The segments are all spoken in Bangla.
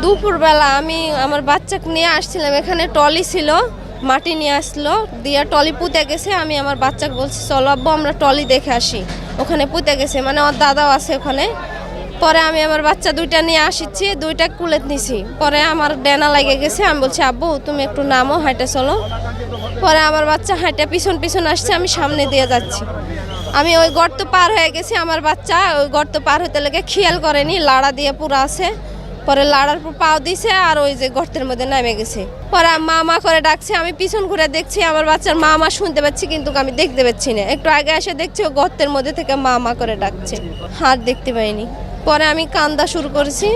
দুপুরবেলা আমি আমার বাচ্চাকে নিয়ে আসছিলাম, এখানে টলি ছিল, মাটি নিয়ে আসলো দিয়ে টলি পুঁতে গেছে। আমি আমার বাচ্চাকে বলছি চলো আব্বু আমরা টলি দেখে আসি, ওখানে পুঁতে গেছে, মানে ওর দাদাও আছে ওখানে। পরে আমি আমার বাচ্চা দুইটা নিয়ে আসিছি, দুইটা কুলে নিছি। পরে আমার ডেনা লেগে গেছে, আমি বলছি আব্বু তুমি একটু নামো, হাঁটে চলো। পরে আমার বাচ্চা হাঁটে পিছন পিছন আসছে, আমি সামনে দিয়ে যাচ্ছি। আমি ওই গর্ত পার হয়ে গেছি, আমার বাচ্চা ওই গর্ত পার হতে লেগে খেয়াল করেনি, লাড়া দিয়ে পুরো আছে। পরে লাড়ার পর পাও দিছে আর ওই যে গর্তের মধ্যে নেমে গেছে। পরে মা মা করে ডাকছে, আমি পিছন ঘুরে দেখছি আমার বাচ্চার মা মা শুনতে পাচ্ছি কিন্তু আমি দেখতে পাচ্ছি না। একটু আগে এসে দেখছি ও গর্তের মধ্যে থেকে মা মা করে ডাকছে, হাত দেখতে পাইনি। পরে আমি কান্দা শুরু করেছি।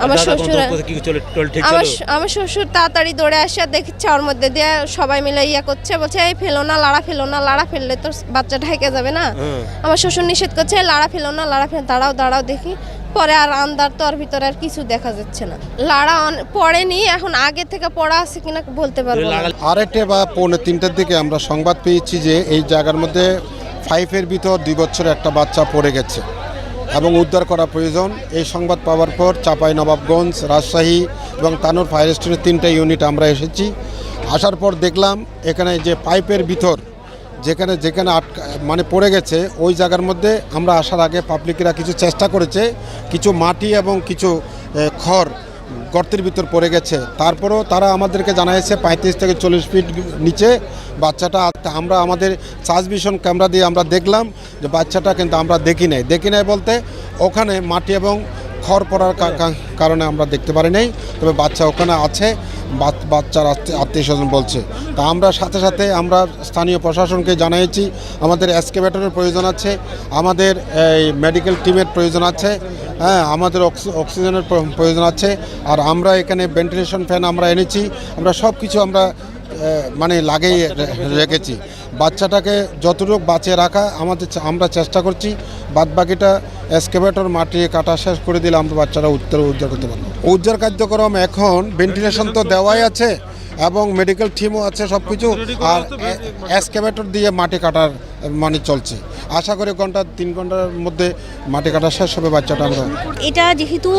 আমার শ্বশুর আমার শ্বশুর তাড়াতাড়ি দৌড়ে আসে দেখছে ওর মধ্যে দিয়ে সবাই মিলে ইয়া করছে, বলছে এই ফেলো না, লাড়া ফেলো না, লাড়া ফেললে তো বাচ্চা ঢাইকে যাবে না। আমার শ্বশুর নিষেধ করছে লাড়া ফেলো না, লাড়া ফেলো, দাঁড়াও দাঁড়াও দেখি। পরে আর আন্দার তো আর ভিতরে আর কিছু দেখা যাচ্ছে না, লাড়া পড়েনি। এখন আগে থেকে পড়া আছে কিনা বলতে পারবো না। আড়াইটে বা পৌনে তিনটার দিকে আমরা সংবাদ পেয়েছি যে এই জায়গার মধ্যে 5-এর ভিতর 2 বছরের একটা বাচ্চা পড়ে গেছে এবং উদ্ধার করা প্রয়োজন। এই সংবাদ পাওয়ার পর চাঁপাইনবাবগঞ্জ, রাজশাহী এবং তানোর ফায়ার স্টেশনের 3টা ইউনিট আমরা এসেছি। আসার পর দেখলাম এখানে যে পাইপের ভিতর যেখানে যেখানে মানে পড়ে গেছে ওই জায়গার মধ্যে আমরা আসার আগে পাবলিকরা কিছু চেষ্টা করেছে, কিছু মাটি এবং কিছু খড় গর্তের ভিতর পড়ে গেছে। তারপরেও তারা আমাদেরকে জানাইছে 35 থেকে 40 ফিট নিচে বাচ্চাটা। আমরা আমাদের সার্চভিশন ক্যামেরা দিয়ে আমরা দেখলাম যে বাচ্চাটা কিন্তু আমরা দেখি নাই বলতে ওখানে মাটি এবং খড় পড়ার কারণে আমরা দেখতে পারি নাই, তবে বাচ্চা ওখানে আছে, বাচ্চার আত্মীয় স্বজন বলছে। তা আমরা সাথে সাথে আমরা স্থানীয় প্রশাসনকে জানিয়েছি আমাদের এক্সকেভেটরের প্রয়োজন আছে, আমাদের এই মেডিকেল টিমের প্রয়োজন আছে, হ্যাঁ আমাদের অক্সিজেনের প্রয়োজন আছে। আর আমরা এখানে ভেন্টিলেশন ফ্যান আমরা এনেছি, আমরা সব কিছু আমরা মানে লাগিয়ে রেখেছি। বাচ্চাটাকে যতটুকু বাঁচিয়ে রাখা আমরা চেষ্টা করছি। বাদবাকিটা এক্সকেভেটর মাটি কাটা শেষ করে দিলে আমরা বাচ্চারা উদ্ধার করতে পারবো। উদ্ধার কার্যক্রম এখন ভেন্টিলেশন তো দেওয়াই আছে এবং মেডিকেল টিমও আছে সব কিছু, আর এক্সকেভেটর দিয়ে মাটি কাটার মানে চলছে। আশা করি 3 ঘন্টার মধ্যে মাটি কাটা শেষ হবে বাচ্চাটা। আমরা এটা যেহেতু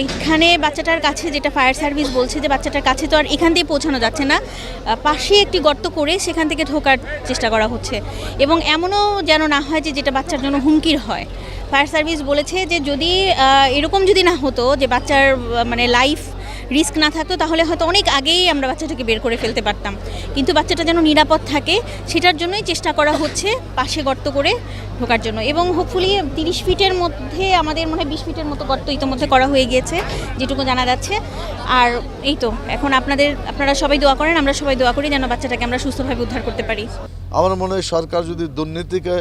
এখানে বাচ্চাটার কাছে, যেটা ফায়ার সার্ভিস বলছে যে বাচ্চাটার কাছে তো আর এখান দিয়ে পৌঁছানো যাচ্ছে না, পাশে একটি গর্ত করে সেখান থেকে ঢোকার চেষ্টা করা হচ্ছে। এবং এমনও যেন না হয় যে যেটা বাচ্চার জন্য হুমকির হয়। ফায়ার সার্ভিস বলেছে যে যদি এরকম যদি না হতো যে বাচ্চার মানে লাইফ রিস্ক না থাকতো তাহলে হয়তো অনেক আগেই আমরা বাচ্চাটাকে বের করে ফেলতে পারতাম, কিন্তু বাচ্চাটা যেন নিরাপদ থাকে সেটার জন্যই চেষ্টা করা হচ্ছে পাশে গর্ত করে ঢোকার জন্য। এবং হোপফুলি 30 ফিটের মধ্যে আমাদের মনে হয় 20 ফিটের মতো গর্ত ইতিমধ্যে করা হয়ে গিয়েছে যেটুকু জানা যাচ্ছে। আর এই তো এখন আপনারা সবাই দোয়া করেন, আমরা সবাই দোয়া করি যেন বাচ্চাটাকে আমরা সুস্থভাবে উদ্ধার করতে পারি। আমার মনে হয় সরকার যদি দুর্নীতিকে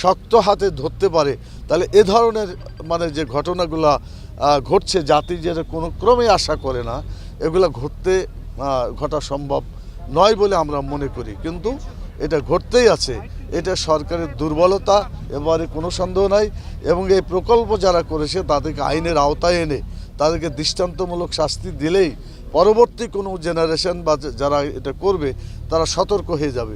শক্ত হাতে ধরতে পারে তাহলে এ ধরনের মানে যে ঘটনাগুলো ঘটছে, জাতি যেটা কোনো ক্রমে আশা করে না এগুলো ঘটা সম্ভব নয় বলে আমরা মনে করি, কিন্তু এটা ঘটতেই আছে। এটা সরকারের দুর্বলতা, এবারে কোনো সন্দেহ নাই। এবং এই প্রকল্প যারা করেছে তাদেরকে আইনের আওতায় এনে তাদেরকে দৃষ্টান্তমূলক শাস্তি দিলেই পরবর্তী কোনো জেনারেশন বা যারা এটা করবে তারা সতর্ক হয়ে যাবে।